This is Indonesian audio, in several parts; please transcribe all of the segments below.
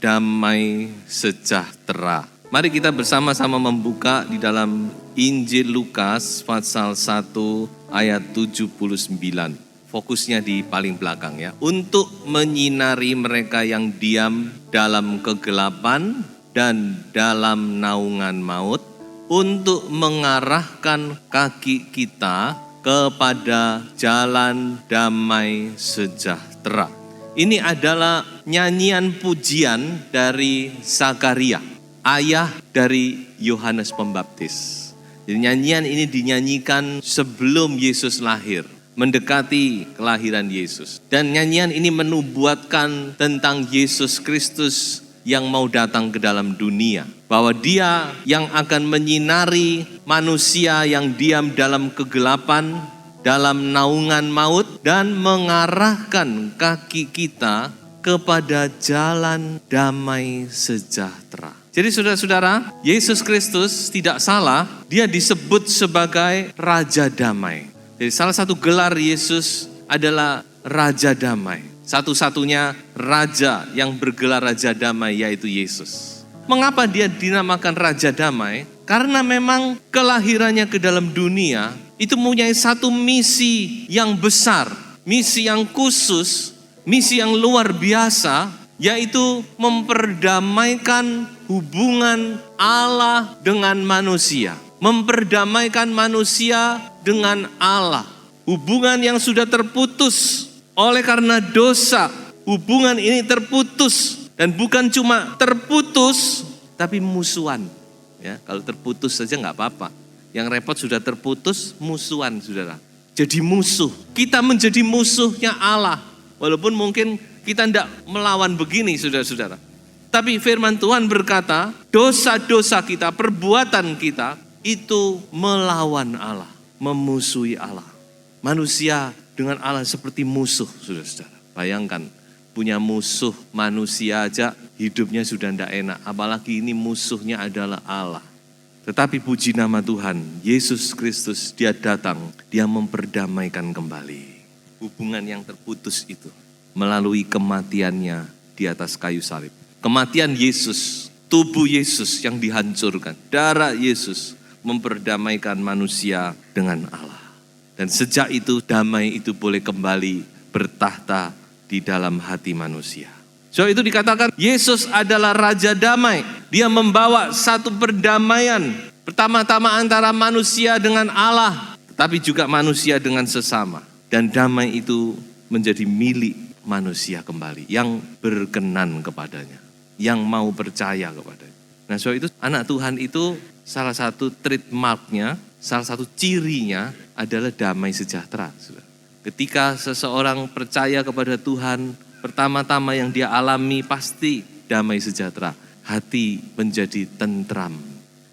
Damai sejahtera. Mari kita bersama-sama membuka di dalam Injil Lukas pasal 1 ayat 79. Fokusnya di paling belakang ya. Untuk menyinari mereka yang diam dalam kegelapan dan dalam naungan maut, untuk mengarahkan kaki kita kepada jalan damai sejahtera. Ini adalah nyanyian pujian dari Zakaria, ayah dari Yohanes Pembaptis. Jadi nyanyian ini dinyanyikan sebelum Yesus lahir, mendekati kelahiran Yesus. Dan nyanyian ini menubuatkan tentang Yesus Kristus yang mau datang ke dalam dunia. Bahwa dia yang akan menyinari manusia yang diam dalam kegelapan, dalam naungan maut, dan mengarahkan kaki kita kepada jalan damai sejahtera. Jadi saudara-saudara, Yesus Kristus tidak salah, dia disebut sebagai Raja Damai. Jadi salah satu gelar Yesus adalah Raja Damai. Satu-satunya Raja yang bergelar Raja Damai yaitu Yesus. Mengapa dia dinamakan Raja Damai? Karena memang kelahirannya ke dalam dunia itu mempunyai satu misi yang besar, misi yang khusus, misi yang luar biasa, yaitu memperdamaikan hubungan Allah dengan manusia. Memperdamaikan manusia dengan Allah. Hubungan yang sudah terputus oleh karena dosa. Hubungan ini terputus, dan bukan cuma terputus, tapi musuhan. Ya, kalau terputus saja nggak apa-apa. Yang repot sudah terputus, musuhan saudara. Jadi musuh. Kita menjadi musuhnya Allah. Walaupun mungkin kita tidak melawan begini saudara-saudara. Tapi firman Tuhan berkata, dosa-dosa kita, perbuatan kita, itu melawan Allah. Memusuhi Allah. Manusia dengan Allah seperti musuh saudara-saudara. Bayangkan, punya musuh manusia aja hidupnya sudah tidak enak. Apalagi ini musuhnya adalah Allah. Tetapi puji nama Tuhan, Yesus Kristus dia datang, dia memperdamaikan kembali hubungan yang terputus itu melalui kematiannya di atas kayu salib. Kematian Yesus, tubuh Yesus yang dihancurkan, darah Yesus memperdamaikan manusia dengan Allah. Dan sejak itu damai itu boleh kembali bertahta di dalam hati manusia. So itu dikatakan Yesus adalah Raja Damai. Dia membawa satu perdamaian. Pertama-tama antara manusia dengan Allah, tetapi juga manusia dengan sesama. Dan damai itu menjadi milik manusia kembali yang berkenan kepadanya, yang mau percaya kepadanya. Nah so itu anak Tuhan itu salah satu trademarknya, salah satu cirinya adalah damai sejahtera. Ketika seseorang percaya kepada Tuhan, pertama-tama yang dia alami pasti damai sejahtera. Hati menjadi tentram.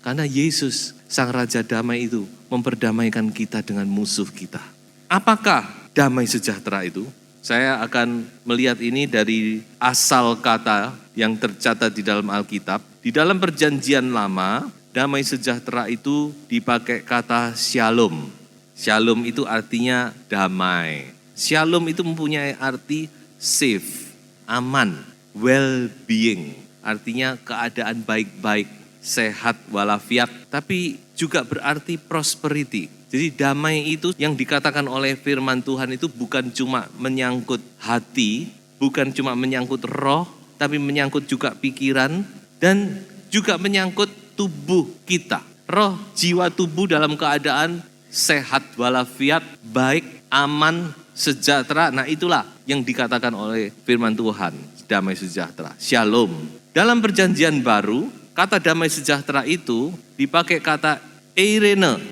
Karena Yesus, Sang Raja Damai itu memperdamaikan kita dengan musuh kita. Apakah damai sejahtera itu? Saya akan melihat ini dari asal kata yang tercatat di dalam Alkitab. Di dalam Perjanjian Lama, damai sejahtera itu dipakai kata shalom. Shalom itu artinya damai. Shalom itu mempunyai arti safe, aman, well-being. Artinya keadaan baik-baik, sehat walafiat. Tapi juga berarti prosperity. Jadi damai itu yang dikatakan oleh firman Tuhan itu bukan cuma menyangkut hati, bukan cuma menyangkut roh, tapi menyangkut juga pikiran dan juga menyangkut tubuh kita. Roh, jiwa, tubuh dalam keadaan sehat walafiat, baik, aman, sejahtera. Nah itulah yang dikatakan oleh firman Tuhan, damai sejahtera, shalom. Dalam Perjanjian Baru, kata damai sejahtera itu dipakai kata eirene,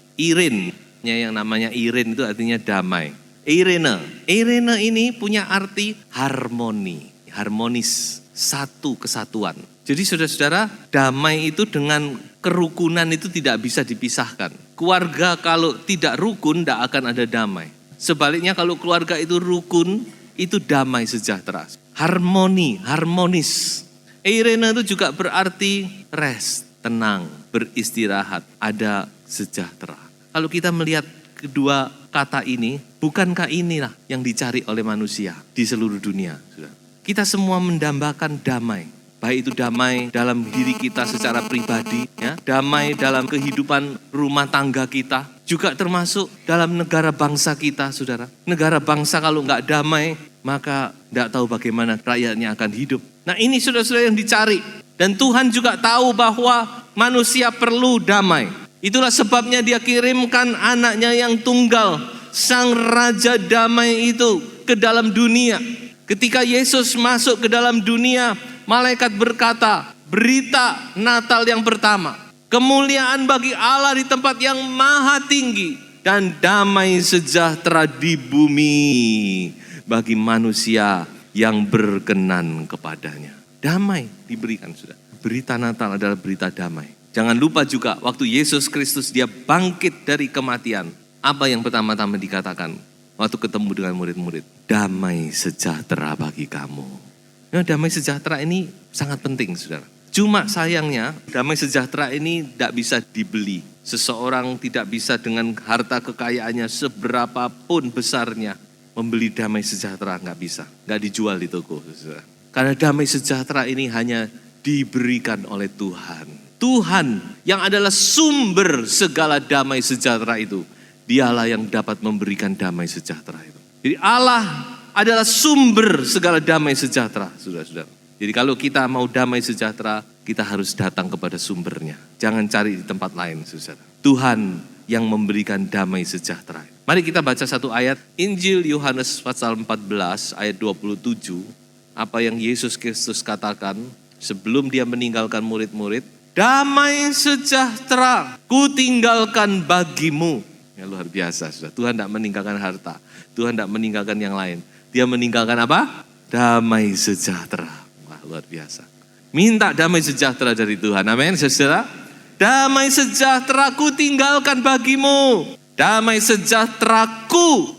yang namanya Iren itu artinya damai. Eirene ini punya arti harmoni, harmonis. satu kesatuan. Jadi saudara-saudara, damai itu dengan kerukunan itu tidak bisa dipisahkan. Keluarga kalau tidak rukun, tidak akan ada damai. Sebaliknya kalau keluarga itu rukun, itu damai sejahtera. Harmoni, harmonis. Eirene itu juga berarti rest, tenang, beristirahat, ada sejahtera. Kalau kita melihat kedua kata ini, bukankah inilah yang dicari oleh manusia di seluruh dunia? Kita semua mendambakan damai. Baik itu damai dalam diri kita secara pribadi, ya, damai dalam kehidupan rumah tangga kita, juga termasuk dalam negara bangsa kita, saudara. Negara bangsa kalau nggak damai, maka nggak tahu bagaimana rakyatnya akan hidup. Nah ini saudara-saudara yang dicari. Dan Tuhan juga tahu bahwa manusia perlu damai. Itulah sebabnya Dia kirimkan anaknya yang tunggal, Sang Raja Damai itu ke dalam dunia. Ketika Yesus masuk ke dalam dunia, malaikat berkata, berita Natal yang pertama, kemuliaan bagi Allah di tempat yang maha tinggi dan damai sejahtera di bumi bagi manusia yang berkenan kepadanya. Damai diberikan, sudah. Berita Natal adalah berita damai. Jangan lupa juga waktu Yesus Kristus Dia bangkit dari kematian, apa yang pertama-tama dikatakan waktu ketemu dengan murid-murid? Damai sejahtera bagi kamu. Nah, damai sejahtera ini sangat penting, saudara. Cuma sayangnya damai sejahtera ini tidak bisa dibeli. Seseorang tidak bisa dengan harta kekayaannya seberapapun besarnya membeli damai sejahtera, nggak bisa. Nggak dijual di toko, saudara. Karena damai sejahtera ini hanya diberikan oleh Tuhan. Tuhan yang adalah sumber segala damai sejahtera itu, Dialah yang dapat memberikan damai sejahtera itu. Jadi Allah adalah sumber segala damai sejahtera, saudara-saudara. Jadi kalau kita mau damai sejahtera, kita harus datang kepada sumbernya. Jangan cari di tempat lain, saudara. Tuhan yang memberikan damai sejahtera. Mari kita baca satu ayat, Injil Yohanes pasal 14 ayat 27. Apa yang Yesus Kristus katakan sebelum Dia meninggalkan murid-murid. Damai sejahtera ku tinggalkan bagimu. Ya, luar biasa, saudara. Tuhan tidak meninggalkan harta. Tuhan tidak meninggalkan yang lain. Dia meninggalkan apa? Damai sejahtera. Wah, luar biasa. Minta damai sejahtera dari Tuhan. Amin, saudara. Damai sejahtera ku tinggalkan bagimu. Damai sejahtera ku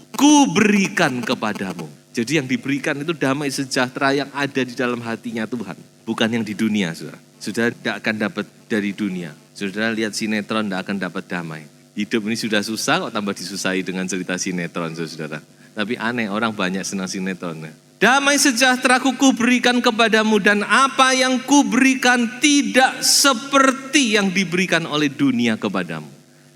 berikan kepadamu. Jadi yang diberikan itu damai sejahtera yang ada di dalam hatinya Tuhan. Bukan yang di dunia, saudara. Saudara tidak akan dapat dari dunia. Saudara lihat sinetron tidak akan dapat damai. Hidup ini sudah susah kok tambah disusahi dengan cerita sinetron, saudara. Tapi aneh, orang banyak senang sinetron. Damai sejahtera ku berikan kepadamu dan apa yang ku berikan tidak seperti yang diberikan oleh dunia kepadamu.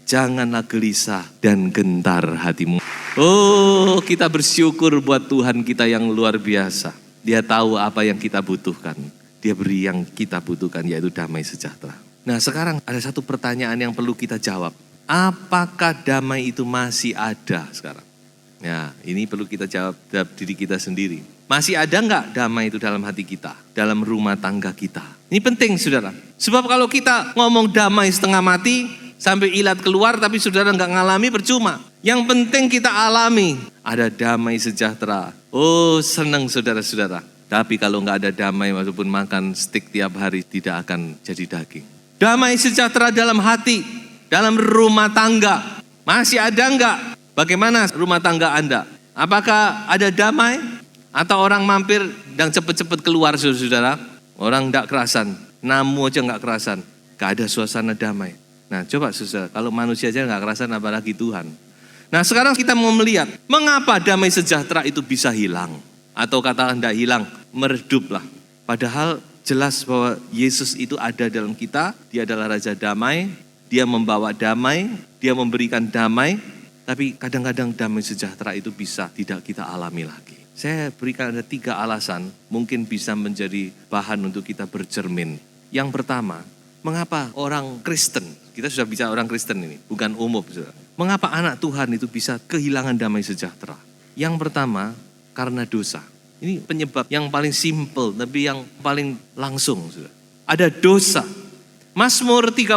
Janganlah gelisah dan gentar hatimu. Oh, kita bersyukur buat Tuhan kita yang luar biasa. Dia tahu apa yang kita butuhkan. Dia beri yang kita butuhkan, yaitu damai sejahtera. Nah, sekarang ada satu pertanyaan yang perlu kita jawab. Apakah damai itu masih ada sekarang? Ya, ini perlu kita jawab diri kita sendiri. Masih ada enggak damai itu dalam hati kita, dalam rumah tangga kita? Ini penting, saudara. Sebab kalau kita ngomong damai setengah mati, sampai ilat keluar tapi saudara enggak ngalami, percuma. Yang penting kita alami, ada damai sejahtera. Oh, senang saudara-saudara. Tapi kalau enggak ada damai, walaupun makan steak tiap hari, tidak akan jadi daging. Damai sejahtera dalam hati, dalam rumah tangga. Masih ada enggak? Bagaimana rumah tangga Anda? Apakah ada damai? Atau orang mampir dan cepat-cepat keluar, saudara? Orang enggak kerasan, namu aja enggak kerasan. Enggak ada suasana damai. Nah, coba saudara, kalau manusia aja enggak kerasan, apalagi Tuhan. Nah, sekarang kita mau melihat, mengapa damai sejahtera itu bisa hilang? Atau katakan enggak hilang, mereduplah. Padahal jelas bahwa Yesus itu ada dalam kita, Dia adalah Raja Damai, Dia membawa damai, Dia memberikan damai, tapi kadang-kadang damai sejahtera itu bisa tidak kita alami lagi. Saya berikan ada 3 alasan, mungkin bisa menjadi bahan untuk kita bercermin. Yang pertama, mengapa orang Kristen, kita sudah bicara orang Kristen ini, bukan umum. Saudara. Mengapa anak Tuhan itu bisa kehilangan damai sejahtera? Yang pertama, karena dosa. Ini penyebab yang paling simpel, tapi yang paling langsung. Saudara. Ada dosa. Mazmur 32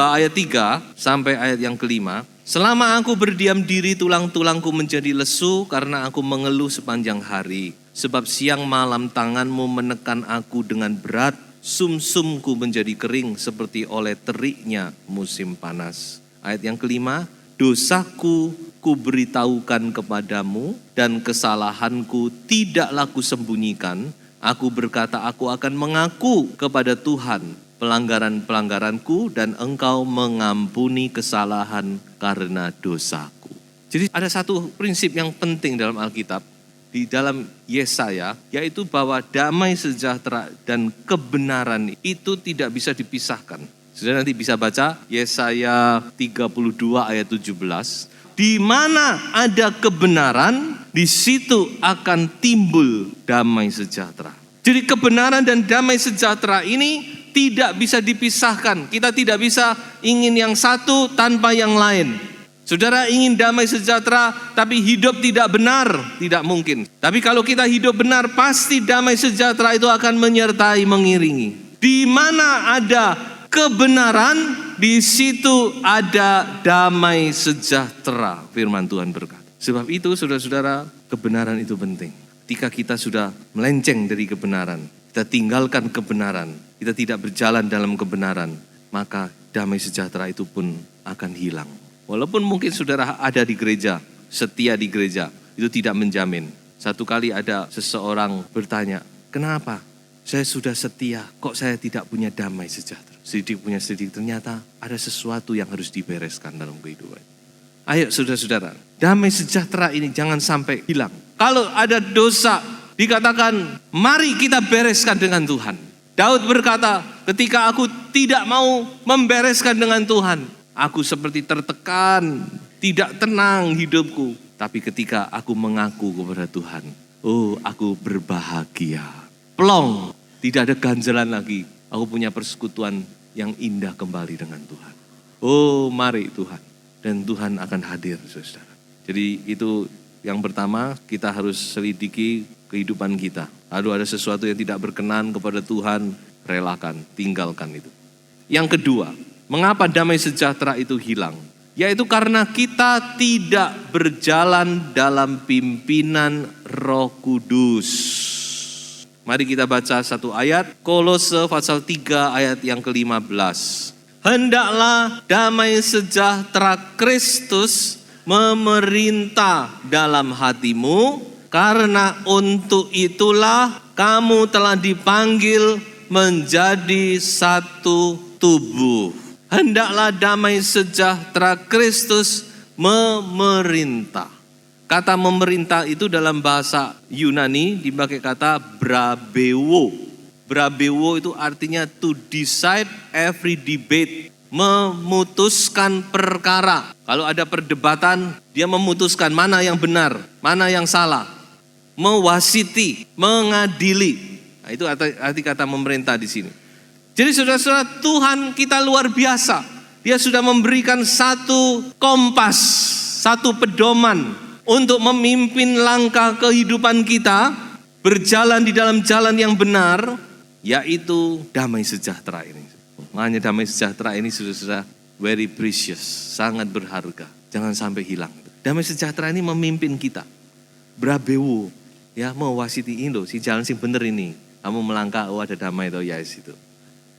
ayat 3 sampai ayat yang kelima. Selama aku berdiam diri, tulang-tulangku menjadi lesu karena aku mengeluh sepanjang hari. Sebab siang malam tanganmu menekan aku dengan berat, sumsumku menjadi kering seperti oleh teriknya musim panas. Ayat yang kelima, dosaku kuberitahukan kepadamu dan kesalahanku tidaklah kusembunyikan. Aku berkata aku akan mengaku kepada Tuhan pelanggaran-pelanggaranku dan engkau mengampuni kesalahan karena dosaku. Jadi ada satu prinsip yang penting dalam Alkitab, di dalam Yesaya, yaitu bahwa damai sejahtera dan kebenaran itu tidak bisa dipisahkan. Saudara nanti bisa baca Yesaya 32 ayat 17. Di mana ada kebenaran, di situ akan timbul damai sejahtera. Jadi kebenaran dan damai sejahtera ini tidak bisa dipisahkan. Kita tidak bisa ingin yang satu tanpa yang lain. Saudara ingin damai sejahtera tapi hidup tidak benar, tidak mungkin. Tapi kalau kita hidup benar, pasti damai sejahtera itu akan menyertai, mengiringi. Di mana ada kebenaran, di situ ada damai sejahtera, firman Tuhan berkata. Sebab itu saudara-saudara, kebenaran itu penting. Ketika kita sudah melenceng dari kebenaran, kita tinggalkan kebenaran, kita tidak berjalan dalam kebenaran, maka damai sejahtera itu pun akan hilang. Walaupun mungkin saudara ada di gereja, setia di gereja, itu tidak menjamin. Satu kali ada seseorang bertanya, kenapa saya sudah setia, kok saya tidak punya damai sejahtera? Sedikit punya sedikit, ternyata ada sesuatu yang harus dibereskan dalam kehidupan. Ayo saudara-saudara, damai sejahtera ini jangan sampai hilang. Kalau ada dosa, dikatakan mari kita bereskan dengan Tuhan. Daud berkata, ketika aku tidak mau membereskan dengan Tuhan, aku seperti tertekan, tidak tenang hidupku. Tapi ketika aku mengaku kepada Tuhan, oh aku berbahagia. Plong, tidak ada ganjalan lagi. Aku punya persekutuan yang indah kembali dengan Tuhan. Oh mari Tuhan. Dan Tuhan akan hadir saudara. Jadi itu yang pertama, kita harus selidiki kehidupan kita. Lalu ada sesuatu yang tidak berkenan kepada Tuhan, relakan, tinggalkan itu. Yang kedua, mengapa damai sejahtera itu hilang? Yaitu karena kita tidak berjalan dalam pimpinan Roh Kudus. Mari kita baca satu ayat, Kolose pasal 3 ayat yang ke-15. Hendaklah damai sejahtera Kristus memerintah dalam hatimu, karena untuk itulah kamu telah dipanggil menjadi satu tubuh. Hendaklah damai sejahtera Kristus memerintah. Kata memerintah itu dalam bahasa Yunani dipakai kata brabeo. Brabeo itu artinya to decide every debate, memutuskan perkara. Kalau ada perdebatan, dia memutuskan mana yang benar, mana yang salah. Mewasiti, mengadili. Nah, itu arti kata memerintah di sini. Jadi saudara-saudara, Tuhan kita luar biasa. Dia sudah memberikan satu kompas, satu pedoman untuk memimpin langkah kehidupan kita, berjalan di dalam jalan yang benar, yaitu damai sejahtera ini. Makanya damai sejahtera ini sudah very precious, sangat berharga. Jangan sampai hilang. Damai sejahtera ini memimpin kita. Brabeo, ya mewasiti Indo, si jalan sing bener ini. Kamu melangkah, oh ada damai itu, ya situ.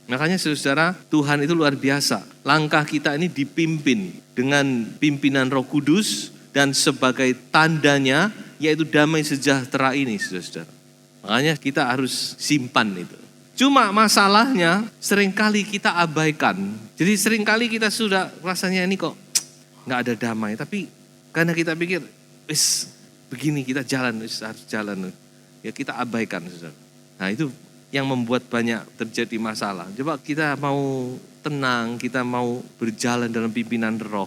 Makanya saudara, Tuhan itu luar biasa. Langkah kita ini dipimpin dengan pimpinan Roh Kudus dan sebagai tandanya yaitu damai sejahtera ini, saudara. Makanya kita harus simpan itu. Cuma masalahnya seringkali kita abaikan. Jadi seringkali kita sudah rasanya ini kok nggak ada damai. Tapi karena kita pikir, begini kita jalan, harus jalan. Ya kita abaikan. Saudara. Nah itu yang membuat banyak terjadi masalah. Coba kita mau tenang, kita mau berjalan dalam pimpinan roh.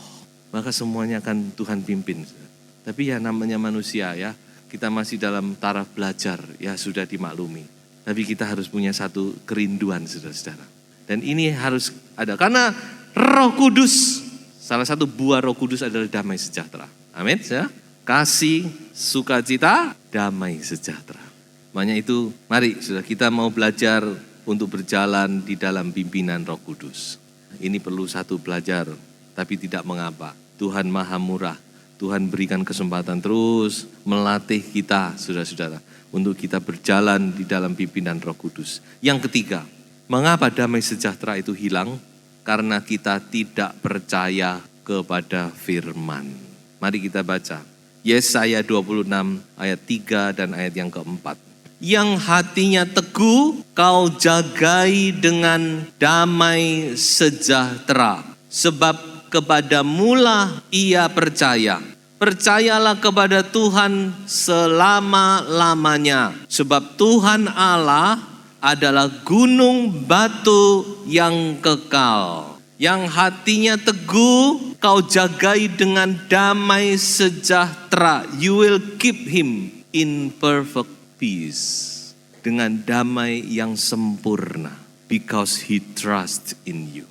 Maka semuanya akan Tuhan pimpin. Saudara. Tapi ya namanya manusia ya, kita masih dalam taraf belajar, ya sudah dimaklumi. Tapi kita harus punya satu kerinduan saudara-saudara. Dan ini harus ada. Karena Roh Kudus, salah satu buah Roh Kudus adalah damai sejahtera. Amin. Ya? Kasih, sukacita, damai sejahtera. Makanya itu, mari saudara kita mau belajar untuk berjalan di dalam pimpinan Roh Kudus. Ini perlu satu belajar, tapi tidak mengapa. Tuhan Maha Murah. Tuhan berikan kesempatan terus melatih kita, saudara-saudara, untuk kita berjalan di dalam pimpinan Roh Kudus. Yang ketiga, mengapa damai sejahtera itu hilang? Karena kita tidak percaya kepada firman. Mari kita baca Yesaya 26 ayat 3 dan ayat yang keempat. Yang hatinya teguh kau jagai dengan damai sejahtera, sebab kepadamulah ia percaya. Percayalah kepada Tuhan selama-lamanya, sebab Tuhan Allah adalah gunung batu yang kekal. Yang hatinya teguh kau jagai dengan damai sejahtera. You will keep him in perfect peace. Dengan damai yang sempurna. Because he trusts in you.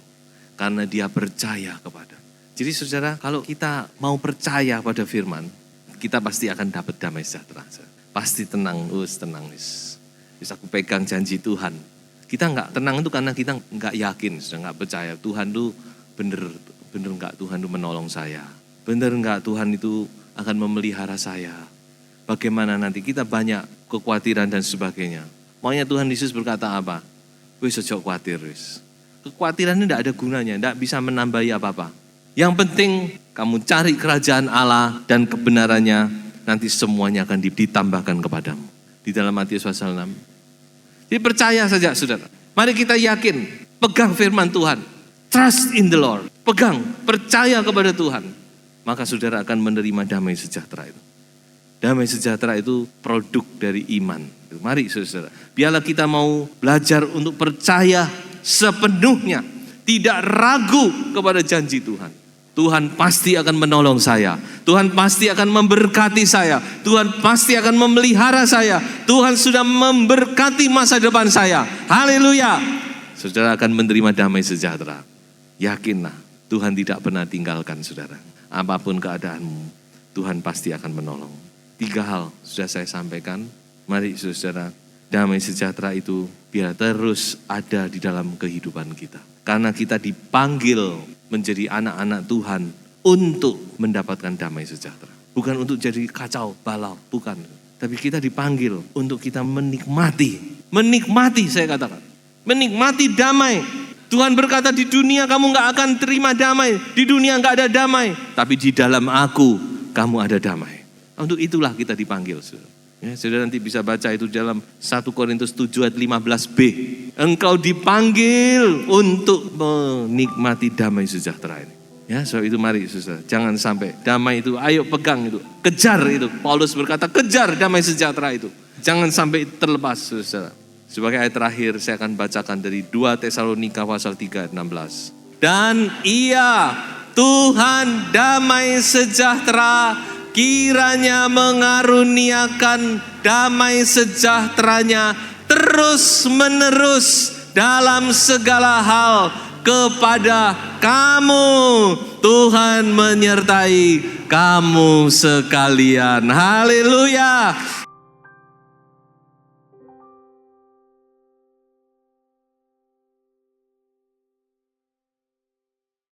Karena dia percaya kepada. Jadi saudara, kalau kita mau percaya pada firman, kita pasti akan dapat damai sejahtera. Pasti tenang, tenang. Bisa aku pegang janji Tuhan. Kita enggak tenang itu karena kita enggak yakin, sudah enggak percaya. Tuhan itu benar enggak Tuhan itu menolong saya. Benar enggak Tuhan itu akan memelihara saya. Bagaimana nanti kita banyak kekhawatiran dan sebagainya. Maunya Tuhan Yesus berkata apa? Wis ojo khawatir wis. Kekhawatiran ini enggak ada gunanya, enggak bisa menambahi apa-apa. Yang penting kamu cari kerajaan Allah dan kebenarannya, nanti semuanya akan ditambahkan kepadamu. Di dalam Matius pasal 6. Jadi percaya saja saudara. Mari kita yakin, pegang firman Tuhan. Trust in the Lord. Pegang, percaya kepada Tuhan. Maka saudara akan menerima damai sejahtera itu. Damai sejahtera itu produk dari iman. Mari saudara, biarlah kita mau belajar untuk percaya sepenuhnya. Tidak ragu kepada janji Tuhan. Tuhan pasti akan menolong saya. Tuhan pasti akan memberkati saya. Tuhan pasti akan memelihara saya. Tuhan sudah memberkati masa depan saya. Haleluya. Saudara akan menerima damai sejahtera. Yakinlah, Tuhan tidak pernah tinggalkan saudara. Apapun keadaanmu, Tuhan pasti akan menolong. 3 hal sudah saya sampaikan. Mari saudara, damai sejahtera itu biar terus ada di dalam kehidupan kita. Karena kita dipanggil menjadi anak-anak Tuhan untuk mendapatkan damai sejahtera. Bukan untuk jadi kacau balau, bukan. Tapi kita dipanggil untuk kita menikmati. Menikmati saya katakan. Menikmati damai. Tuhan berkata di dunia kamu gak akan terima damai. Di dunia gak ada damai. Tapi di dalam aku kamu ada damai. Untuk itulah kita dipanggil. Ya, saudara nanti bisa baca itu dalam 1 Korintus 7 ayat 15b. Engkau dipanggil untuk menikmati damai sejahtera ini. Ya, sebab itu mari saudara, jangan sampai damai itu, ayo pegang itu, kejar itu. Paulus berkata kejar damai sejahtera itu. Jangan sampai terlepas saudara. Sebagai ayat terakhir saya akan bacakan dari 2 Tesalonika pasal 3 ayat 16. Dan ia Tuhan damai sejahtera kiranya mengaruniakan damai sejahteranya terus menerus dalam segala hal kepada kamu. Tuhan menyertai kamu sekalian. Haleluya.